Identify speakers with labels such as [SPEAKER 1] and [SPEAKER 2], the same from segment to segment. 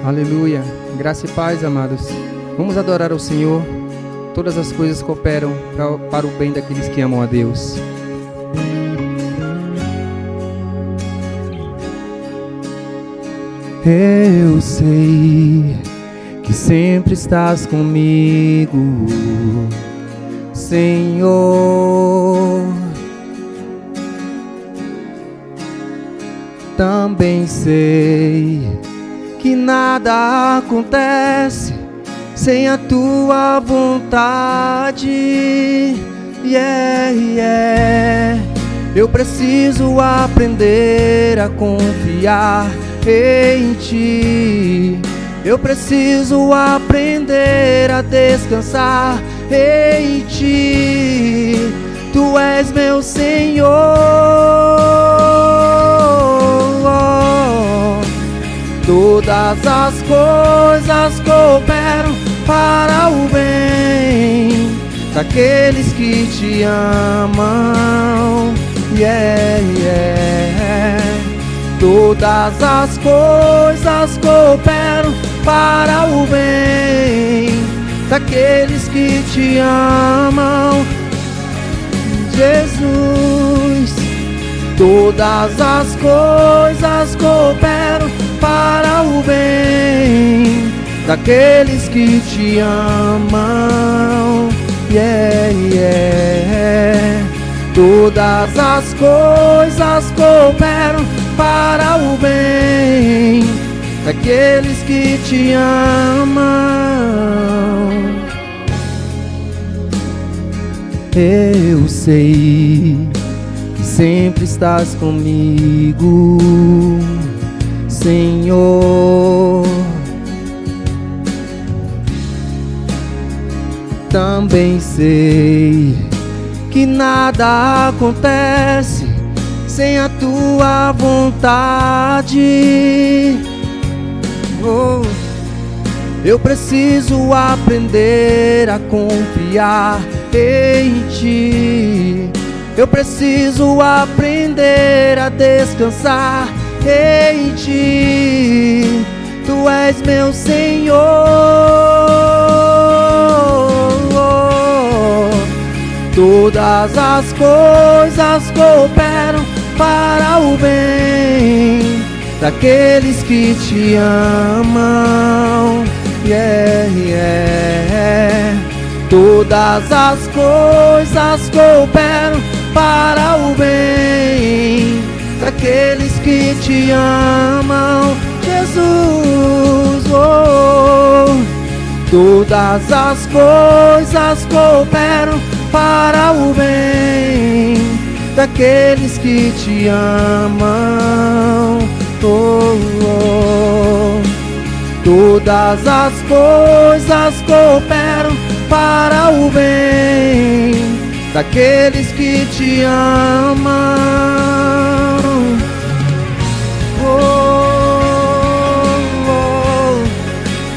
[SPEAKER 1] Aleluia. Graça e paz, amados. Vamos adorar ao Senhor. Todas as coisas cooperam para o bem daqueles que amam a Deus. Eu sei que sempre estás comigo, Senhor. Também sei que nada acontece sem a tua vontade. Eu preciso aprender a confiar em ti. Eu preciso aprender a descansar em ti. Tu és meu Senhor. Todas as coisas cooperam para o bem daqueles que te amam. Todas as coisas cooperam para o bem daqueles que te amam, Jesus. Todas as coisas cooperam para o bem daqueles que te amam. Todas as coisas cooperam para o bem daqueles que te amam. Eu sei que sempre estás comigo, Senhor. Também sei que nada acontece sem a tua vontade. Eu preciso aprender a confiar em ti. Eu preciso aprender a descansar em ti. Tu és meu Senhor. Todas as coisas cooperam para o bem daqueles que te amam. Todas as coisas cooperam para o bem daqueles que te amam, Jesus. Todas as coisas cooperam para o bem daqueles que te amam. Todas as coisas cooperam para o bem daqueles que te amam.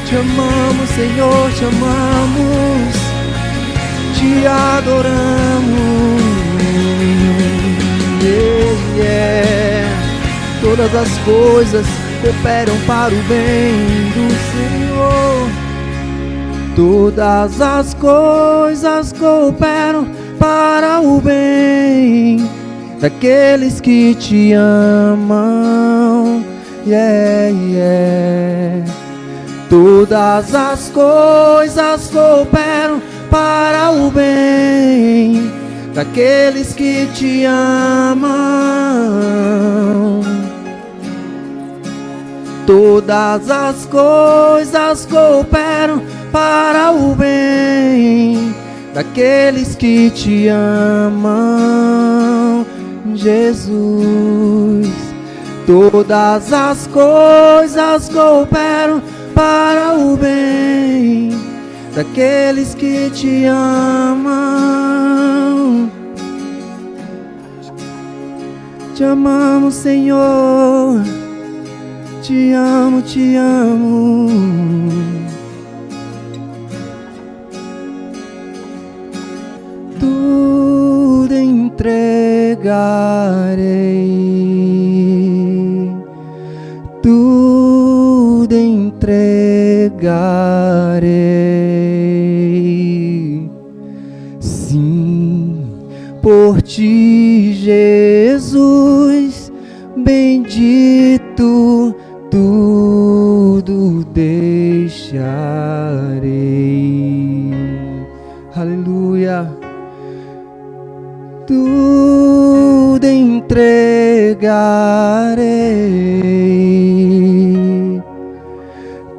[SPEAKER 1] Te amamos, Senhor, te amamos, te adoramos. Todas as coisas cooperam para o bem do Senhor. Todas as coisas cooperam para o bem daqueles que te amam. Todas as coisas cooperam para o bem daqueles que te amam. Todas as coisas cooperam para o bem daqueles que te amam, Jesus. Todas as coisas cooperam para o bem daqueles que te amam. Te amamos, Senhor. Te amo, te amo. Tudo entregarei, tudo entregarei. Sim, por ti, Jesus, bendito, tudo deixarei. Aleluia. Tudo entregarei,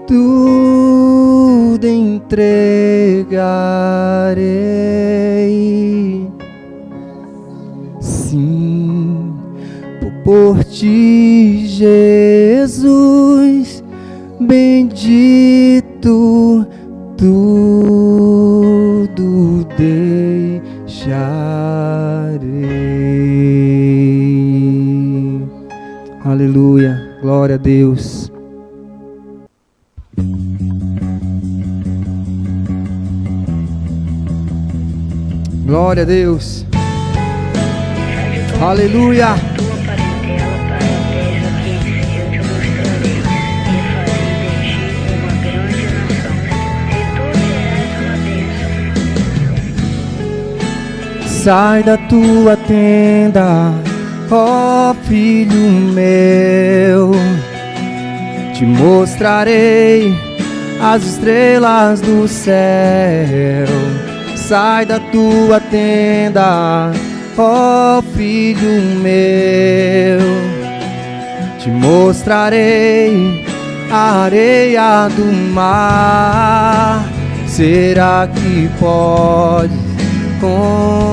[SPEAKER 1] tudo entregarei. Sim, por ti, Jesus, bendito, tudo deixarei. Aleluia, glória a Deus. Glória a Deus. Aleluia. Sai da tua tenda, ó filho meu, te mostrarei as estrelas do céu. Sai da tua tenda, ó filho meu, te mostrarei a areia do mar. Será que pode contar?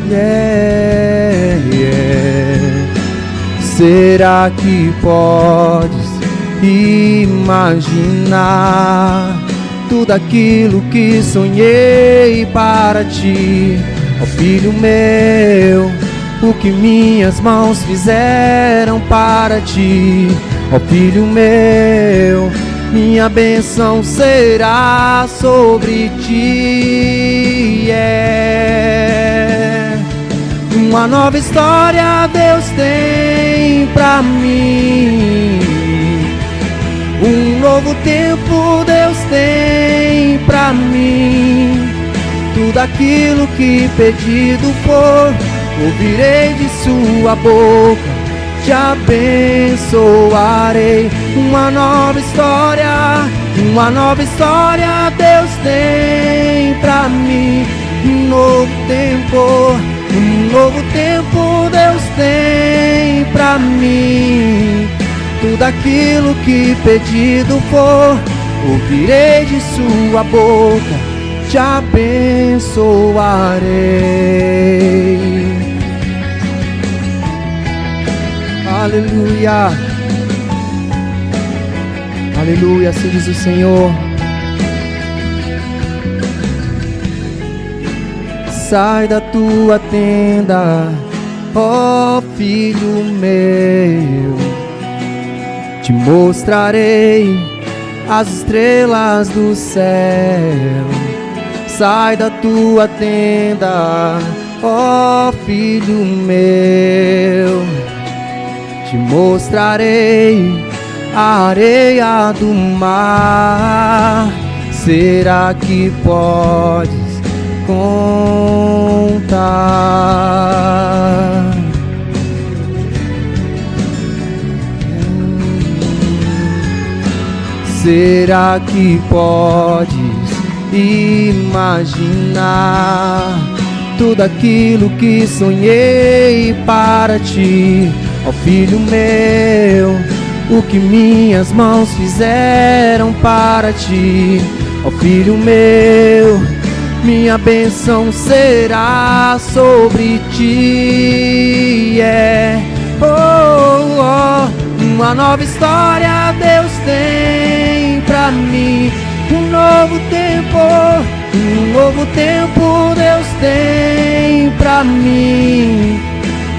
[SPEAKER 1] Yeah, yeah. Será que podes imaginar tudo aquilo que sonhei para ti? Ó filho meu, o que minhas mãos fizeram para ti? Ó filho meu, minha bênção será sobre ti. Yeah. Uma nova história Deus tem pra mim. Um novo tempo Deus tem pra mim. Tudo aquilo que pedido for, ouvirei de sua boca, te abençoarei. Uma nova história Deus tem pra mim. Um novo tempo Deus tem pra mim. Tudo aquilo que pedido for, ouvirei de sua boca, te abençoarei. Aleluia, aleluia, assim diz o Senhor. Sai da tua tenda, ó filho meu, te mostrarei as estrelas do céu. Sai da tua tenda, ó filho meu, te mostrarei a areia do mar. Será que podes contar? Será que podes imaginar tudo aquilo que sonhei para ti? Ó filho meu, o que minhas mãos fizeram para ti? Ó filho meu, minha bênção será sobre ti. Yeah. Oh, oh. Uma nova história Deus tem pra mim. Um novo tempo Deus tem pra mim.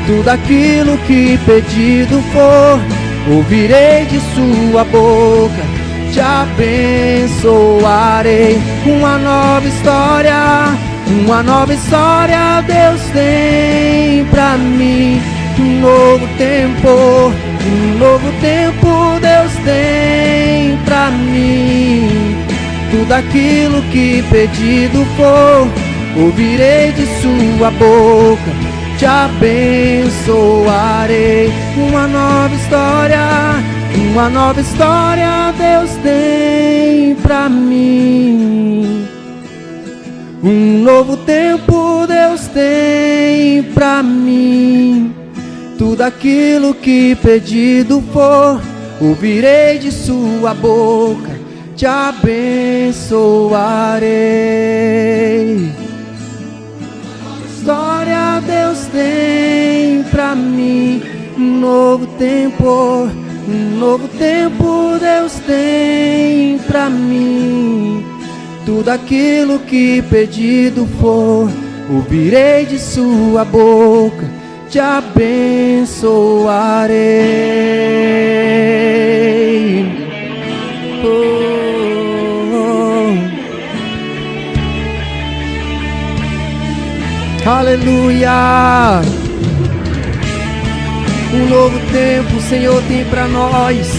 [SPEAKER 1] Tudo aquilo que pedido for, ouvirei de sua boca, te abençoarei. Uma nova história Deus tem pra mim. um novo tempo Deus tem pra mim. Tudo aquilo que pedido for, ouvirei de sua boca, te abençoarei. Uma nova história Deus tem pra mim. Um novo tempo Deus tem pra mim. Tudo aquilo que pedido for, ouvirei de sua boca, te abençoarei. História Deus tem pra mim. Um novo tempo Deus tem pra mim. Tudo aquilo que pedido for, ouvirei de sua boca, te abençoarei. Aleluia! Um novo tempo o Senhor tem pra nós.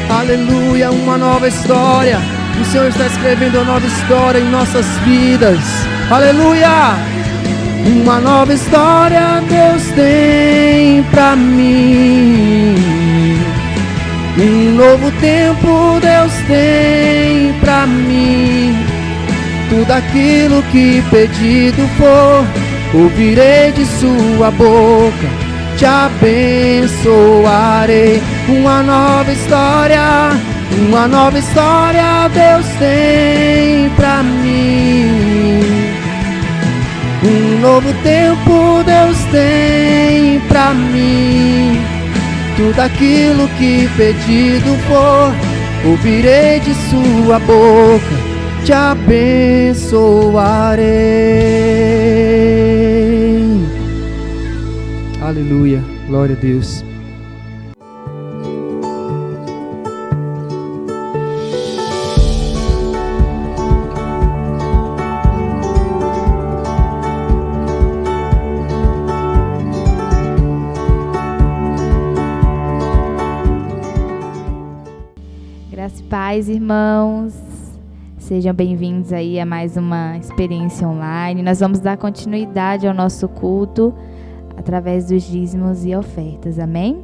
[SPEAKER 1] Aleluia, uma nova história. O Senhor está escrevendo uma nova história em nossas vidas. Aleluia! Uma nova história Deus tem pra mim. Um novo tempo Deus tem pra mim. Tudo aquilo que pedido for, ouvirei de sua boca, te abençoarei. Uma nova história Deus tem pra mim. Um novo tempo Deus tem pra mim. Tudo aquilo que pedido for, ouvirei de sua boca, te abençoarei. Aleluia, glória a Deus.
[SPEAKER 2] Graça e paz, irmãos. Sejam bem-vindos aí a mais uma experiência online. Nós vamos dar continuidade ao nosso culto através dos dízimos e ofertas, amém?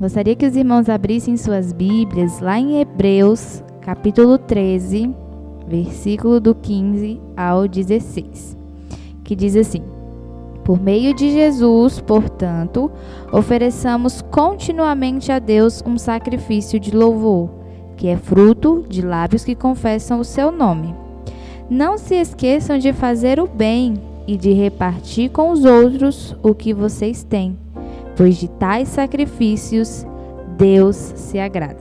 [SPEAKER 2] Gostaria que os irmãos abrissem suas Bíblias lá em Hebreus, capítulo 13, versículo do 15 ao 16, que diz assim: por meio de Jesus, portanto, ofereçamos continuamente a Deus um sacrifício de louvor, que é fruto de lábios que confessam o seu nome. Não se esqueçam de fazer o bem e de repartir com os outros o que vocês têm, pois de tais sacrifícios Deus se agrada.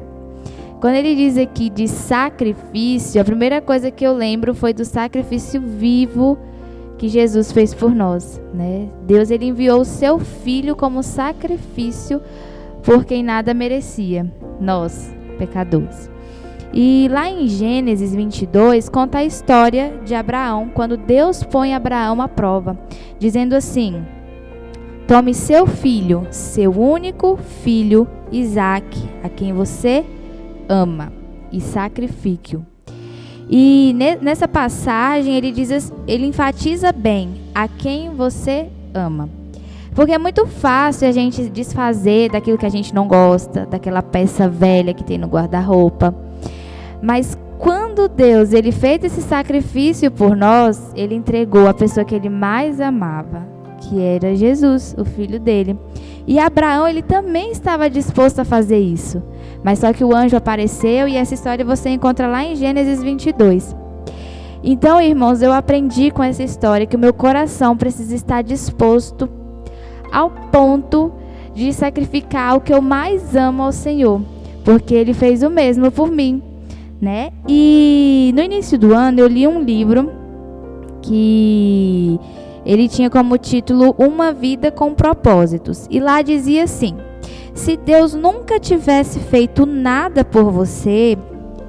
[SPEAKER 2] Quando ele diz aqui de sacrifício, a primeira coisa que eu lembro foi do sacrifício vivo que Jesus fez por nós, né? Deus, ele enviou o seu Filho como sacrifício por quem nada merecia, nós, pecadores. E lá em Gênesis 22 conta a história de Abraão, quando Deus põe Abraão à prova, dizendo assim: tome seu filho, seu único filho, Isaque, a quem você ama, e sacrifique-o. E nessa passagem ele enfatiza bem a quem você ama. Porque é muito fácil a gente desfazer daquilo que a gente não gosta, daquela peça velha que tem no guarda-roupa. Mas quando Deus ele fez esse sacrifício por nós, ele entregou a pessoa que ele mais amava, que era Jesus, o filho dele. E Abraão, ele também estava disposto a fazer isso. Mas só que o anjo apareceu, e essa história você encontra lá em Gênesis 22. Então, irmãos, eu aprendi com essa história que o meu coração precisa estar disposto ao ponto de sacrificar o que eu mais amo ao Senhor, porque ele fez o mesmo por mim, né? E no início do ano eu li um livro que ele tinha como título Uma Vida com Propósitos, e lá dizia assim: se Deus nunca tivesse feito nada por você,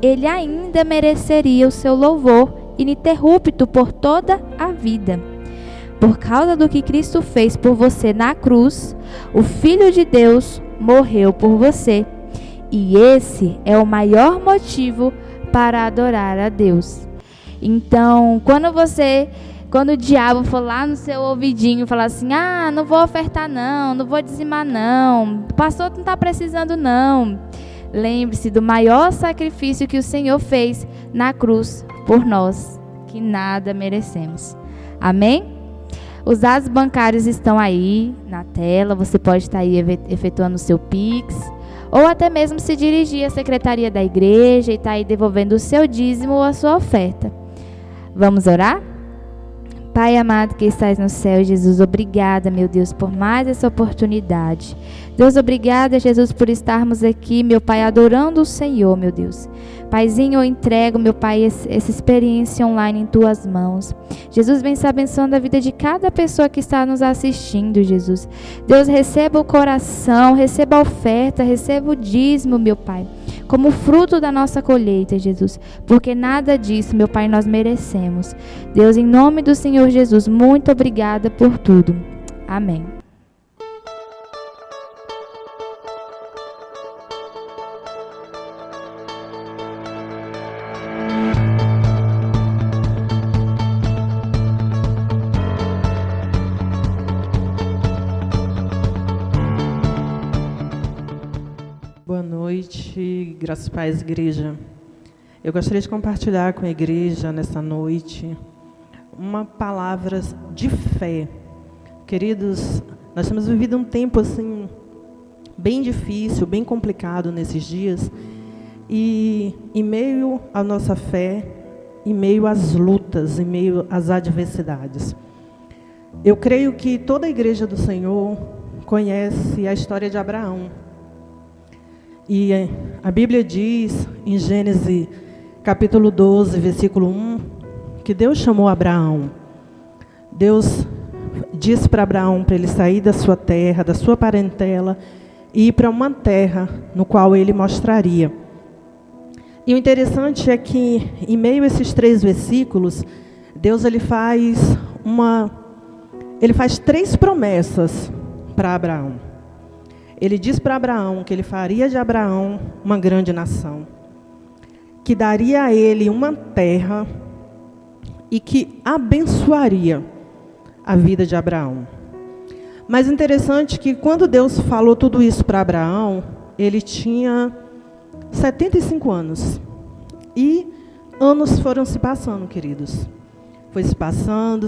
[SPEAKER 2] ele ainda mereceria o seu louvor ininterrupto por toda a vida. Por causa do que Cristo fez por você na cruz, o Filho de Deus morreu por você. E esse é o maior motivo para adorar a Deus. Então, quando o diabo for lá no seu ouvidinho falar assim, não vou ofertar não vou dizimar não, o pastor não está precisando não, lembre-se do maior sacrifício que o Senhor fez na cruz por nós, que nada merecemos. Amém? Os dados bancários estão aí na tela, você pode estar aí efetuando o seu Pix, ou até mesmo se dirigir à secretaria da igreja e estar aí devolvendo o seu dízimo ou a sua oferta. Vamos orar? Pai amado que estás no céu, Jesus, obrigada, meu Deus, por mais essa oportunidade. Deus, obrigada, Jesus, por estarmos aqui, meu Pai, adorando o Senhor, meu Deus. Paizinho, eu entrego, meu Pai, essa experiência online em Tuas mãos. Jesus, vem se abençoando a vida de cada pessoa que está nos assistindo, Jesus. Deus, receba o coração, receba a oferta, receba o dízimo, meu Pai, como fruto da nossa colheita, Jesus, porque nada disso, meu Pai, nós merecemos. Deus, em nome do Senhor Jesus, muito obrigada por tudo. Amém.
[SPEAKER 3] Boa noite, graças e paz, igreja. Eu gostaria de compartilhar com a igreja nessa noite uma palavra de fé. Queridos, nós temos vivido um tempo assim bem difícil, bem complicado nesses dias, e em meio à nossa fé, em meio às lutas, em meio às adversidades, eu creio que toda a igreja do Senhor conhece a história de Abraão. E a Bíblia diz, em Gênesis capítulo 12, versículo 1, que Deus chamou Abraão. Deus disse para Abraão para ele sair da sua terra, da sua parentela, e ir para uma terra no qual ele mostraria. E o interessante é que, em meio a esses 3 versículos, Deus ele faz 3 promessas para Abraão. Ele diz para Abraão que ele faria de Abraão uma grande nação, que daria a ele uma terra e que abençoaria a vida de Abraão. Mas interessante que quando Deus falou tudo isso para Abraão, ele tinha 75 anos. E anos foram se passando, queridos. Foi se passando,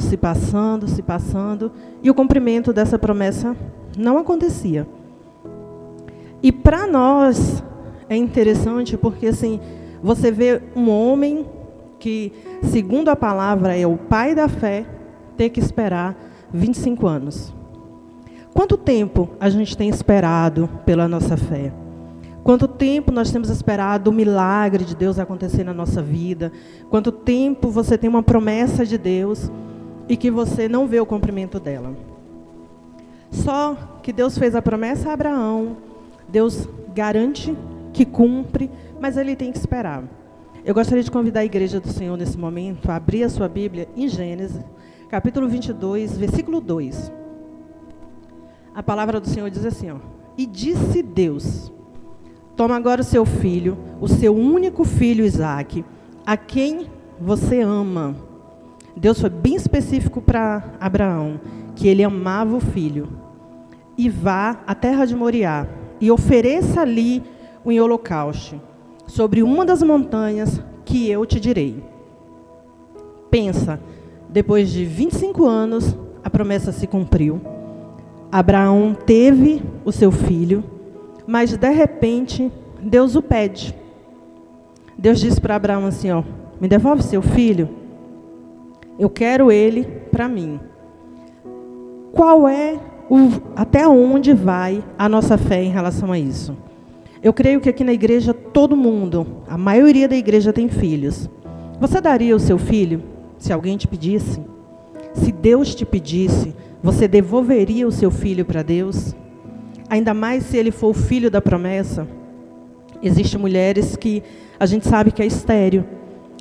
[SPEAKER 3] e o cumprimento dessa promessa não acontecia. E para nós é interessante porque assim, você vê um homem que, segundo a palavra, é o pai da fé, ter que esperar 25 anos. Quanto tempo a gente tem esperado pela nossa fé? Quanto tempo nós temos esperado o milagre de Deus acontecer na nossa vida? Quanto tempo você tem uma promessa de Deus e que você não vê o cumprimento dela? Só que Deus fez a promessa a Abraão, Deus garante que cumpre, mas ele tem que esperar. Eu gostaria de convidar a igreja do Senhor nesse momento a abrir a sua Bíblia em Gênesis, capítulo 22, versículo 2. A palavra do Senhor diz assim, E disse Deus, toma agora o seu filho, o seu único filho Isaque, a quem você ama. Deus foi bem específico para Abraão, que ele amava o filho. E vá à terra de Moriá, e ofereça ali um holocausto, sobre uma das montanhas que eu te direi. Pensa, depois de 25 anos, a promessa se cumpriu. Abraão teve o seu filho, mas de repente, Deus o pede. Deus disse para Abraão assim, me devolve seu filho, eu quero ele para mim. Qual é até onde vai a nossa fé em relação a isso? Eu creio que aqui na igreja, todo mundo, a maioria da igreja tem filhos. Você daria o seu filho se alguém te pedisse? Se Deus te pedisse, você devolveria o seu filho para Deus? Ainda mais se ele for o filho da promessa. Existem mulheres que a gente sabe que é estéril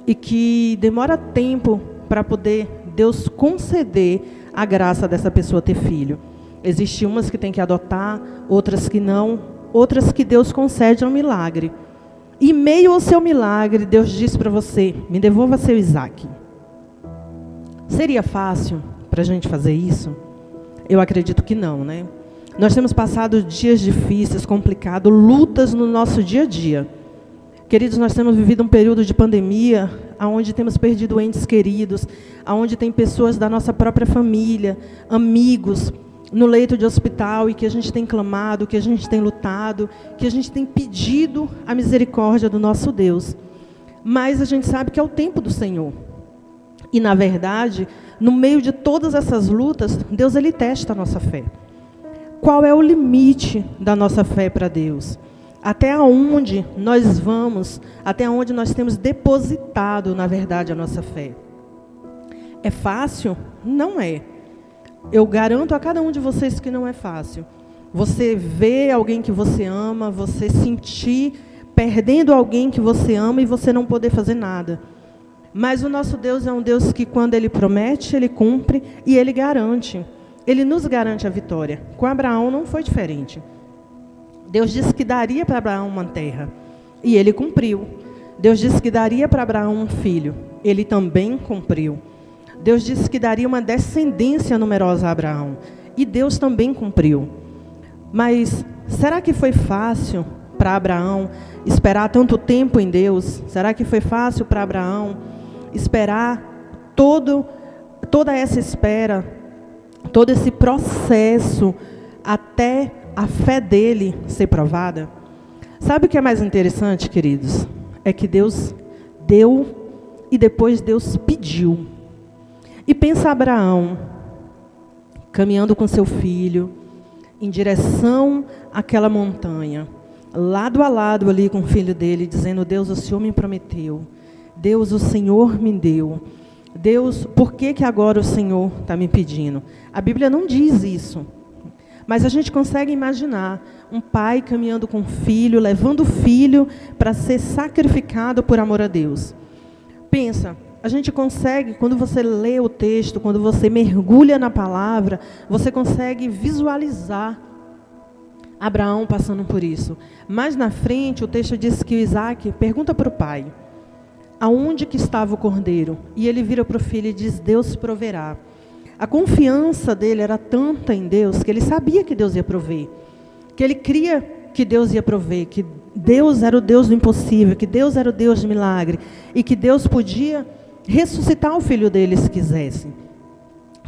[SPEAKER 3] e que demora tempo para poder Deus conceder a graça dessa pessoa ter filho. Existem umas que tem que adotar, outras que não, outras que Deus concede um milagre. E meio ao seu milagre, Deus diz para você, me devolva seu Isaac. Seria fácil para a gente fazer isso? Eu acredito que não, né? Nós temos passado dias difíceis, complicados, lutas no nosso dia a dia. Queridos, nós temos vivido um período de pandemia, onde temos perdido entes queridos, onde tem pessoas da nossa própria família, amigos, no leito de hospital, e que a gente tem clamado, que a gente tem lutado, que a gente tem pedido a misericórdia do nosso Deus. Mas a gente sabe que é o tempo do Senhor. E, na verdade, no meio de todas essas lutas, Deus ele testa a nossa fé. Qual é o limite da nossa fé para Deus? Até onde nós vamos, até onde nós temos depositado, na verdade, a nossa fé. É fácil? Não é. Eu garanto a cada um de vocês que não é fácil. Você vê alguém que você ama, você sentir perdendo alguém que você ama e você não poder fazer nada. Mas o nosso Deus é um Deus que, quando Ele promete, Ele cumpre e Ele garante. Ele nos garante a vitória. Com Abraão não foi diferente. Deus disse que daria para Abraão uma terra, e Ele cumpriu. Deus disse que daria para Abraão um filho, Ele também cumpriu. Deus disse que daria uma descendência numerosa a Abraão, e Deus também cumpriu. Mas será que foi fácil para Abraão esperar tanto tempo em Deus? Será que foi fácil para Abraão esperar toda essa espera, todo esse processo até a fé dele ser provada? Sabe o que é mais interessante, queridos? É que Deus deu e depois Deus pediu. E pensa Abraão caminhando com seu filho em direção àquela montanha, lado a lado ali com o filho dele, dizendo: Deus, o Senhor me prometeu. Deus, o Senhor me deu. Deus, por que agora o Senhor está me pedindo? A Bíblia não diz isso. Mas a gente consegue imaginar um pai caminhando com o filho, levando o filho para ser sacrificado por amor a Deus. Pensa, a gente consegue, quando você lê o texto, quando você mergulha na palavra, você consegue visualizar Abraão passando por isso. Mais na frente, o texto diz que o Isaac pergunta para o pai: aonde que estava o cordeiro? E ele vira para o filho e diz: Deus proverá. A confiança dele era tanta em Deus que ele sabia que Deus ia prover, que ele cria que Deus ia prover, que Deus era o Deus do impossível, que Deus era o Deus de milagre e que Deus podia ressuscitar o filho dele se quisesse,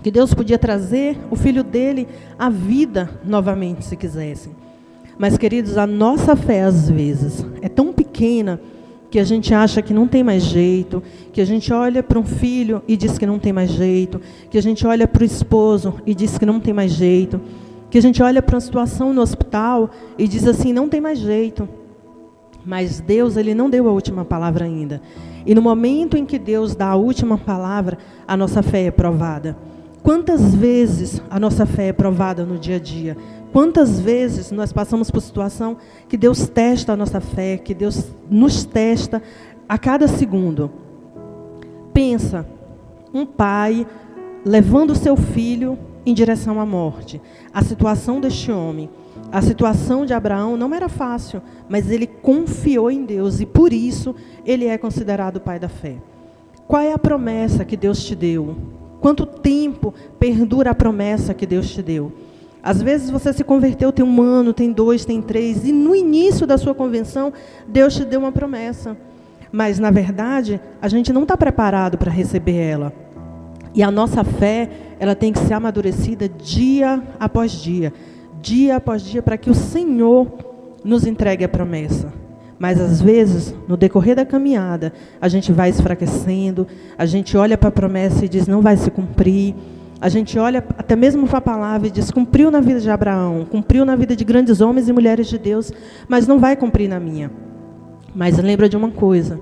[SPEAKER 3] que Deus podia trazer o filho dele à vida novamente se quisesse. Mas, queridos, a nossa fé às vezes é tão pequena que a gente acha que não tem mais jeito, que a gente olha para um filho e diz que não tem mais jeito, que a gente olha para o esposo e diz que não tem mais jeito, que a gente olha para uma situação no hospital e diz assim: não tem mais jeito. Mas Deus, Ele não deu a última palavra ainda. E no momento em que Deus dá a última palavra, a nossa fé é provada. Quantas vezes a nossa fé é provada no dia a dia? Quantas vezes nós passamos por situação que Deus testa a nossa fé, que Deus nos testa a cada segundo? Pensa, um pai levando seu filho em direção à morte. A situação deste homem, a situação de Abraão não era fácil, mas ele confiou em Deus e por isso ele é considerado o pai da fé. Qual é a promessa que Deus te deu? Quanto tempo perdura a promessa que Deus te deu? Às vezes você se converteu, tem 1 ano, tem 2, tem 3, e no início da sua conversão, Deus te deu uma promessa. Mas, na verdade, a gente não está preparado para receber ela. E a nossa fé, ela tem que ser amadurecida dia após dia, para que o Senhor nos entregue a promessa. Mas, às vezes, no decorrer da caminhada, a gente vai enfraquecendo, a gente olha para a promessa e diz: não vai se cumprir. A gente olha até mesmo para a palavra e diz: cumpriu na vida de Abraão, cumpriu na vida de grandes homens e mulheres de Deus, mas não vai cumprir na minha. Mas lembra de uma coisa: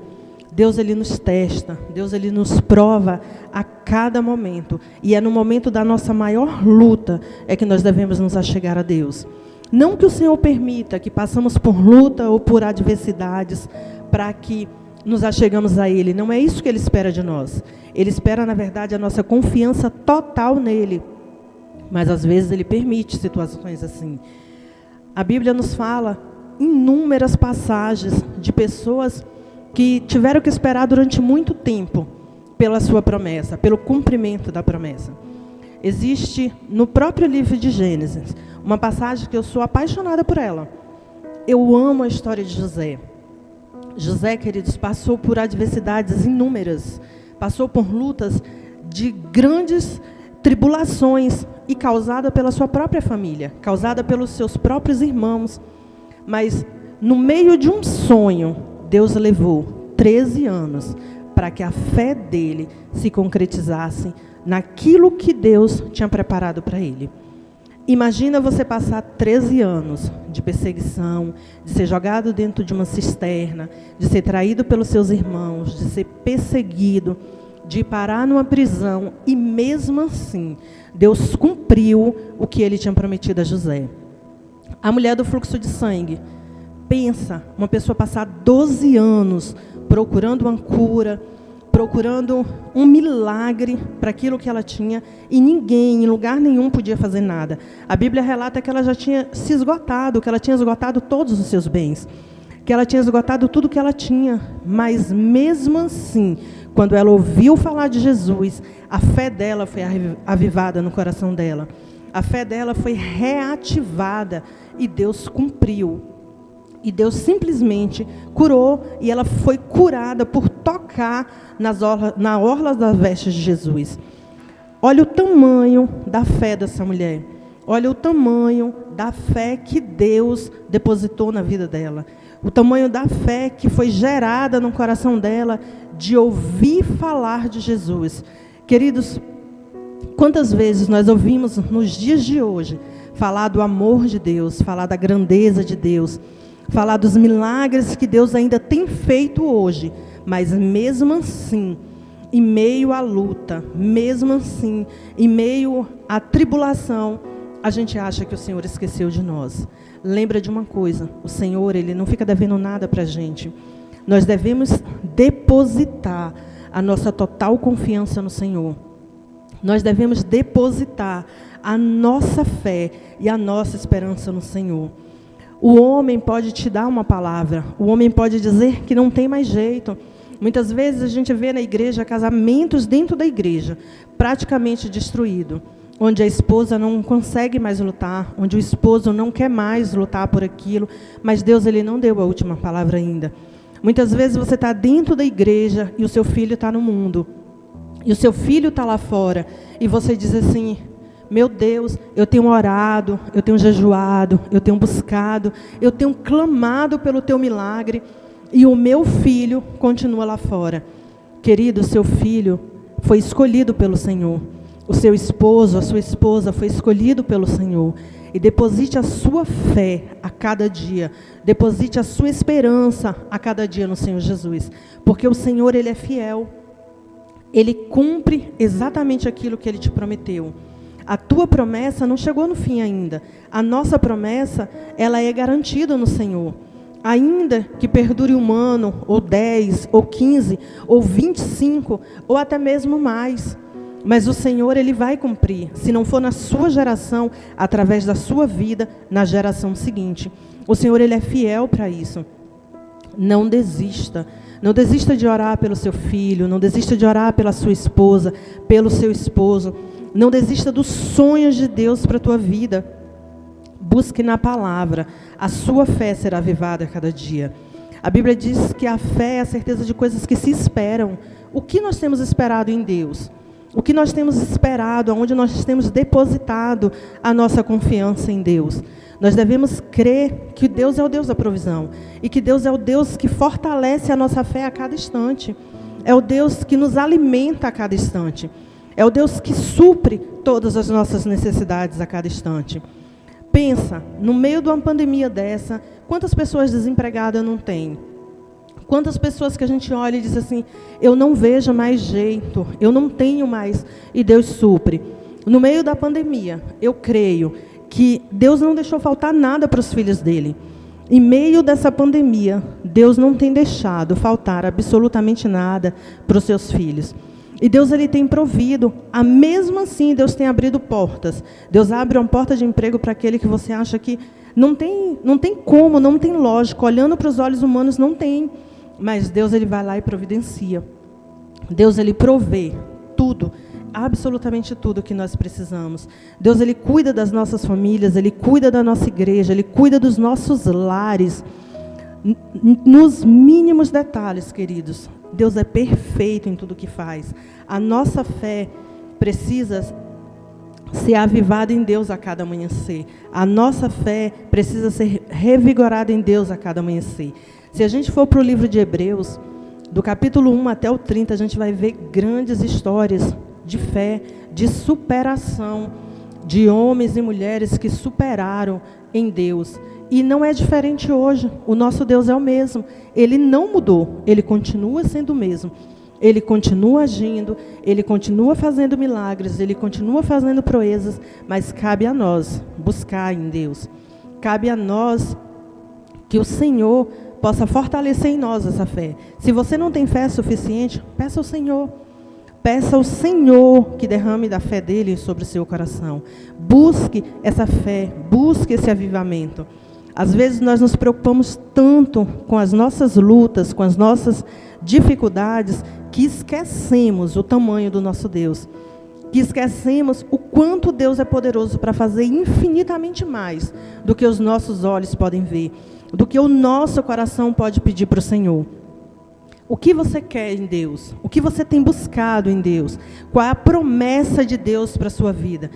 [SPEAKER 3] Deus, Ele nos testa, Deus, Ele nos prova a cada momento. E é no momento da nossa maior luta é que nós devemos nos achegar a Deus. Não que o Senhor permita que passamos por luta ou por adversidades para que nos achegamos a Ele. Não é isso que Ele espera de nós. Ele espera, na verdade, a nossa confiança total nele, mas às vezes Ele permite situações assim. A Bíblia nos fala inúmeras passagens de pessoas que tiveram que esperar durante muito tempo pela sua promessa, pelo cumprimento da promessa. Existe no próprio livro de Gênesis uma passagem que eu sou apaixonada por ela. Eu amo a história de José. José, queridos, passou por adversidades inúmeras, passou por lutas de grandes tribulações e causada pela sua própria família, causada pelos seus próprios irmãos. Mas no meio de um sonho, Deus levou 13 anos para que a fé dele se concretizasse naquilo que Deus tinha preparado para ele. Imagina você passar 13 anos de perseguição, de ser jogado dentro de uma cisterna, de ser traído pelos seus irmãos, de ser perseguido, de parar numa prisão, e mesmo assim, Deus cumpriu o que Ele tinha prometido a José. A mulher do fluxo de sangue, pensa, uma pessoa passar 12 anos procurando uma cura, procurando um milagre para aquilo que ela tinha, e ninguém, em lugar nenhum, podia fazer nada. A Bíblia relata que ela já tinha se esgotado, que ela tinha esgotado todos os seus bens, que ela tinha esgotado tudo que ela tinha, mas mesmo assim, quando ela ouviu falar de Jesus, a fé dela foi avivada no coração dela. A fé dela foi reativada e Deus cumpriu. E Deus simplesmente curou, e ela foi curada por tocar na orla das vestes de Jesus. Olha o tamanho da fé dessa mulher. Olha o tamanho da fé que Deus depositou na vida dela. O tamanho da fé que foi gerada no coração dela de ouvir falar de Jesus. Queridos, quantas vezes nós ouvimos nos dias de hoje falar do amor de Deus, falar da grandeza de Deus, falar dos milagres que Deus ainda tem feito hoje, mas mesmo assim, em meio à luta, mesmo assim, em meio à tribulação, a gente acha que o Senhor esqueceu de nós. Lembra de uma coisa, o Senhor, Ele não fica devendo nada para a gente. Nós devemos depositar a nossa total confiança no Senhor. Nós devemos depositar a nossa fé e a nossa esperança no Senhor. O homem pode te dar uma palavra, o homem pode dizer que não tem mais jeito. Muitas vezes a gente vê na igreja casamentos dentro da igreja, praticamente destruídos, onde a esposa não consegue mais lutar, onde o esposo não quer mais lutar por aquilo, mas Deus, Ele não deu a última palavra ainda. Muitas vezes você está dentro da igreja e o seu filho está no mundo, e o seu filho está lá fora, e você diz assim: meu Deus, eu tenho orado, eu tenho jejuado, eu tenho buscado, eu tenho clamado pelo teu milagre, e o meu filho continua lá fora. Querido, o seu filho foi escolhido pelo Senhor. O seu esposo, a sua esposa foi escolhido pelo Senhor. E deposite a sua fé a cada dia. Deposite a sua esperança a cada dia no Senhor Jesus. Porque o Senhor, Ele é fiel. Ele cumpre exatamente aquilo que Ele te prometeu. A tua promessa não chegou no fim ainda. A nossa promessa, ela é garantida no Senhor. Ainda que perdure um ano, ou 10, ou 15, ou 25, ou até mesmo mais. Mas o Senhor, Ele vai cumprir. Se não for na sua geração, através da sua vida, na geração seguinte. O Senhor, Ele é fiel para isso. Não desista. Não desista de orar pelo seu filho. Não desista de orar pela sua esposa, pelo seu esposo. Não desista dos sonhos de Deus para a tua vida. Busque na palavra. A sua fé será avivada a cada dia. A Bíblia diz que a fé é a certeza de coisas que se esperam. O que nós temos esperado em Deus? O que nós temos esperado? Aonde nós temos depositado a nossa confiança em Deus? Nós devemos crer que Deus é o Deus da provisão. E que Deus é o Deus que fortalece a nossa fé a cada instante. É o Deus que nos alimenta a cada instante. É o Deus que supre todas as nossas necessidades a cada instante. Pensa, no meio de uma pandemia dessa, quantas pessoas desempregadas não tem? Quantas pessoas que a gente olha e diz assim: eu não vejo mais jeito, eu não tenho mais, e Deus supre. No meio da pandemia, eu creio que Deus não deixou faltar nada para os filhos dele. Em meio dessa pandemia, Deus não tem deixado faltar absolutamente nada para os seus filhos. E Deus, ele tem provido. Mesmo assim, Deus tem abrido portas. Deus abre uma porta de emprego para aquele que você acha que não tem como, não tem lógica. Olhando para os olhos humanos, não tem. Mas Deus, ele vai lá e providencia. Deus, ele provê tudo, absolutamente tudo que nós precisamos. Deus, ele cuida das nossas famílias, ele cuida da nossa igreja, ele cuida dos nossos lares, nos mínimos detalhes, queridos. Deus é perfeito em tudo que faz. A nossa fé precisa ser avivada em Deus a cada amanhecer. A nossa fé precisa ser revigorada em Deus a cada amanhecer. Se a gente for para o livro de Hebreus, do capítulo 1 até o 30, a gente vai ver grandes histórias de fé, de superação, de homens e mulheres que superaram em Deus. E não é diferente hoje. O nosso Deus é o mesmo. Ele não mudou. Ele continua sendo o mesmo. Ele continua agindo. Ele continua fazendo milagres. Ele continua fazendo proezas. Mas cabe a nós buscar em Deus. Cabe a nós que o Senhor possa fortalecer em nós essa fé. Se você não tem fé suficiente, peça ao Senhor. Peça ao Senhor que derrame da fé dele sobre o seu coração. Busque essa fé. Busque esse avivamento. Às vezes nós nos preocupamos tanto com as nossas lutas, com as nossas dificuldades, que esquecemos o tamanho do nosso Deus. Que esquecemos o quanto Deus é poderoso para fazer infinitamente mais do que os nossos olhos podem ver, do que o nosso coração pode pedir para o Senhor. O que você quer em Deus? O que você tem buscado em Deus? Qual é a promessa de Deus para a sua vida?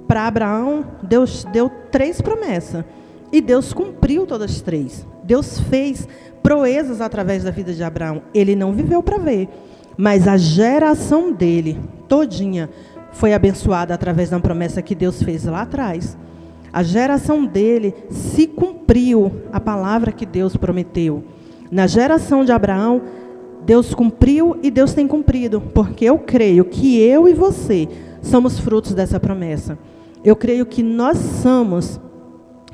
[SPEAKER 3] Para Abraão, Deus deu 3 promessas. E Deus cumpriu todas as 3. Deus fez proezas através da vida de Abraão. Ele não viveu para ver. Mas a geração dele, todinha, foi abençoada através da promessa que Deus fez lá atrás. A geração dele se cumpriu a palavra que Deus prometeu. Na geração de Abraão, Deus cumpriu e Deus tem cumprido. Porque eu creio que eu e você somos frutos dessa promessa. Eu creio que nós somos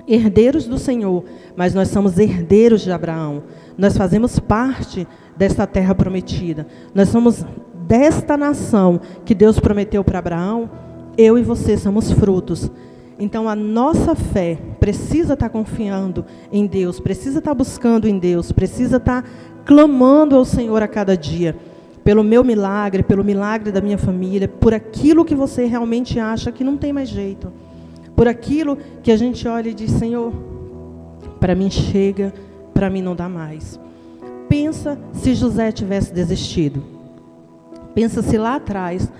[SPEAKER 3] herdeiros do Senhor, mas nós somos herdeiros de Abraão. Nós fazemos parte desta terra prometida. Nós somos desta nação que Deus prometeu para Abraão. Eu e você somos frutos. Então a nossa fé precisa estar confiando em Deus, precisa estar buscando em Deus, precisa estar clamando ao Senhor a cada dia, pelo meu milagre, pelo milagre da minha família, por aquilo que você realmente acha que não tem mais jeito. Por aquilo que a gente olha e diz, Senhor, para mim chega, para mim não dá mais. Pensa se José tivesse desistido. Pensa se lá atrás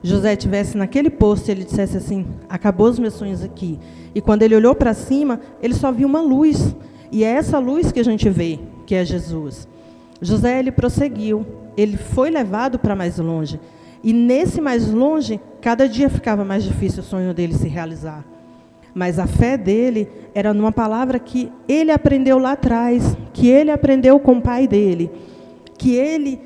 [SPEAKER 3] José tivesse naquele posto e ele dissesse assim, acabou os meus sonhos aqui. E quando ele olhou para cima, ele só viu uma luz. E é essa luz que a gente vê, que é Jesus. José, ele prosseguiu. Ele foi levado para mais longe. E nesse mais longe, cada dia ficava mais difícil o sonho dele se realizar. Mas a fé dele era numa palavra que ele aprendeu lá atrás, que ele aprendeu com o pai dele, que ele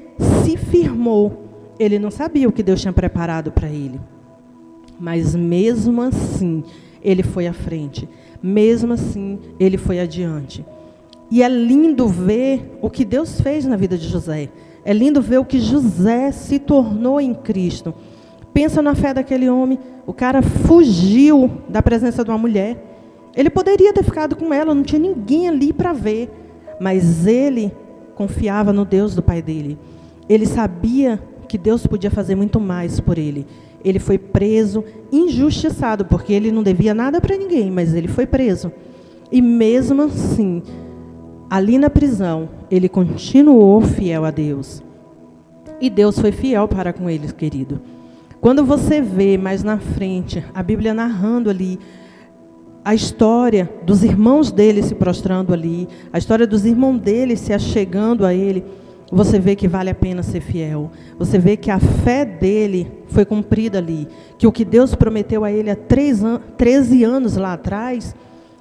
[SPEAKER 3] se firmou. Ele não sabia o que Deus tinha preparado para ele. Mas mesmo assim, ele foi à frente. Mesmo assim, ele foi adiante. E é lindo ver o que Deus fez na vida de José. É lindo ver o que José se tornou em Cristo. Pensa na fé daquele homem. O cara fugiu da presença de uma mulher. Ele poderia ter ficado com ela, não tinha ninguém ali para ver. Mas ele confiava no Deus do pai dele. Ele sabia que Deus podia fazer muito mais por ele. Ele foi preso, injustiçado, porque ele não devia nada para ninguém, mas ele foi preso. E mesmo assim, ali na prisão, ele continuou fiel a Deus. E Deus foi fiel para com ele, querido. Quando você vê mais na frente, a Bíblia narrando ali, a história dos irmãos dele se prostrando ali, a história dos irmãos dele se achegando a ele, você vê que vale a pena ser fiel. Você vê que a fé dele foi cumprida ali. Que o que Deus prometeu a ele há 13 anos lá atrás,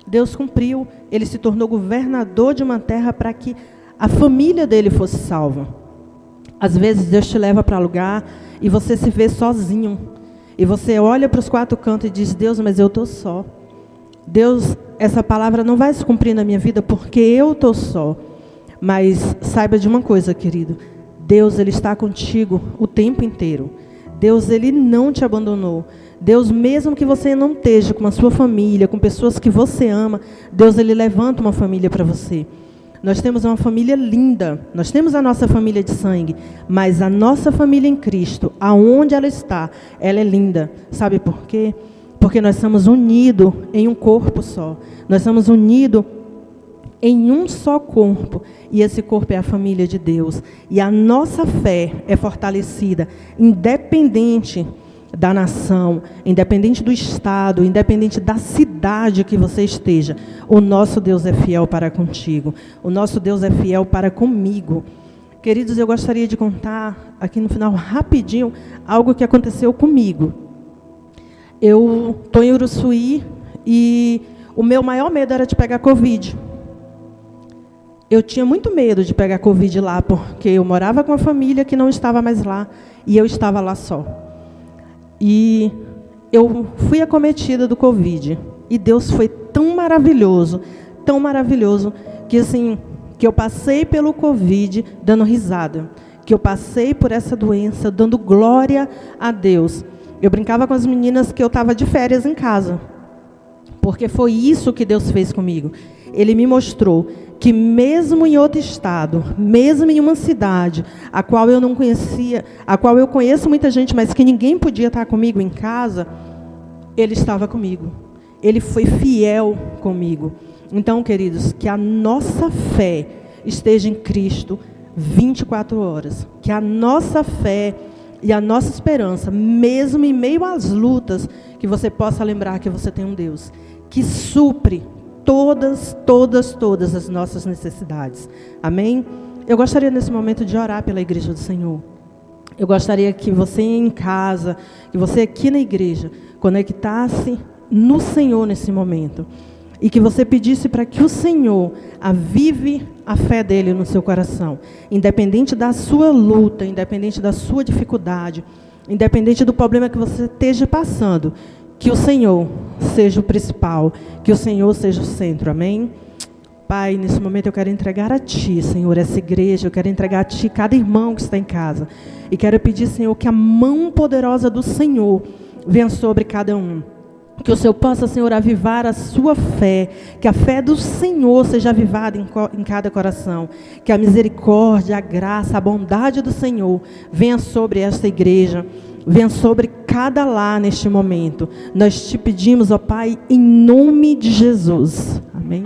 [SPEAKER 3] Deus cumpriu. Ele se tornou governador de uma terra para que a família dele fosse salva. Às vezes Deus te leva para lugar e você se vê sozinho. E você olha para os 4 cantos e diz, Deus, mas eu estou só. Deus, essa palavra não vai se cumprir na minha vida porque eu estou só. Mas saiba de uma coisa, querido. Deus, Ele está contigo o tempo inteiro. Deus, Ele não te abandonou. Deus, mesmo que você não esteja com a sua família, com pessoas que você ama, Deus, Ele levanta uma família para você. Nós temos uma família linda, nós temos a nossa família de sangue, mas a nossa família em Cristo, aonde ela está, ela é linda. Sabe por quê? Porque nós somos unidos em um corpo só. Nós somos unidos em um só corpo, e esse corpo é a família de Deus. E a nossa fé é fortalecida, independente da nação, independente do estado, independente da cidade que você esteja. O nosso Deus é fiel para contigo. O nosso Deus é fiel para comigo. Queridos, eu gostaria de contar aqui no final, rapidinho, algo que aconteceu comigo. Eu estou em Uruçuí e o meu maior medo era de pegar Covid. Eu tinha muito medo de pegar Covid lá, porque eu morava com uma família que não estava mais lá, e eu estava lá só. E eu fui acometida do Covid. E Deus foi tão maravilhoso, que assim, que eu passei pelo Covid dando risada. Que eu passei por essa doença dando glória a Deus. Eu brincava com as meninas que eu estava de férias em casa. Porque foi isso que Deus fez comigo. Ele me mostrou que mesmo em outro estado, mesmo em uma cidade, a qual eu não conhecia, a qual eu conheço muita gente, mas que ninguém podia estar comigo em casa, Ele estava comigo. Ele foi fiel comigo. Então, queridos, que a nossa fé esteja em Cristo 24 horas. Que a nossa fé e a nossa esperança, mesmo em meio às lutas, que você possa lembrar que você tem um Deus que supre todas as nossas necessidades. Amém? Eu gostaria nesse momento de orar pela igreja do Senhor. Eu gostaria que você em casa, que você aqui na igreja, conectasse no Senhor nesse momento. E que você pedisse para que o Senhor avive a fé dele no seu coração. Independente da sua luta, independente da sua dificuldade, independente do problema que você esteja passando, que o Senhor seja o principal, que o Senhor seja o centro, amém? Pai, nesse momento eu quero entregar a Ti, Senhor, essa igreja, eu quero entregar a Ti cada irmão que está em casa. E quero pedir, Senhor, que a mão poderosa do Senhor venha sobre cada um. Que o Senhor possa, Senhor, avivar a sua fé, que a fé do Senhor seja avivada em cada coração, que a misericórdia, a graça, a bondade do Senhor venha sobre esta igreja, venha sobre cada lar neste momento. Nós te pedimos, ó Pai, em nome de Jesus. Amém.